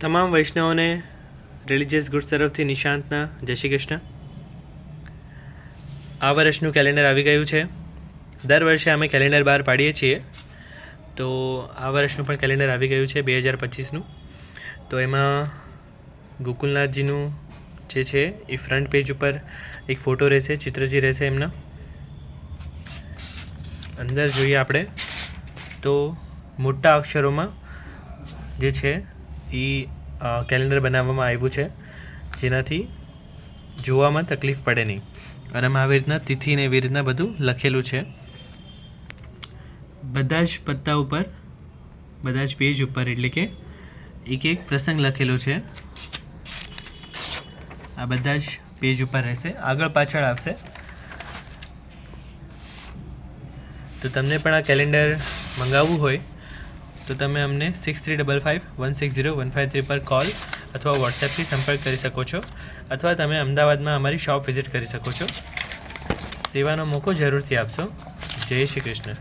તમામ વૈષ્ણવોને religious goods તરફથી નિશાંતના જય શ્રી કૃષ્ણ. આ વર્ષનું કેલેન્ડર આવી ગયું છે. દર વર્ષે અમે કેલેન્ડર બહાર પાડીએ છીએ, તો આ વર્ષનું પણ કેલેન્ડર આવી ગયું છે 2025નું. તો એમાં ગોકુલનાથજીનું જે છે એ ફ્રન્ટ પેજ ઉપર એક ફોટો રહેશે, ચિત્રજી રહેશે એમના. અંદર જોઈએ આપણે તો મોટા અક્ષરોમાં જે છે એ કેલેન્ડર બનાવવામાં આવ્યું છે, જેનાથી જોવામાં તકલીફ પડે નહીં. અને આમાં આવી રીતના તિથિ ને એવી રીતના બધું લખેલું છે. બધા જ પત્તા ઉપર, બધા જ પેજ ઉપર એટલે કે એક એક પ્રસંગ લખેલો છે. આ બધા જ પેજ ઉપર રહેશે, આગળ પાછળ આવશે. તો તમને પણ આ કેલેન્ડર મંગાવવું હોય તો તમે અમને 6355160153 પર કોલ અથવા વોટ્સએપથી સંપર્ક કરી શકો છો, અથવા તમે અમદાવાદમાં અમારી શોપ વિઝિટ કરી શકો છો. સેવાનો મોકો જરૂરથી આપશો. જય શ્રી કૃષ્ણ.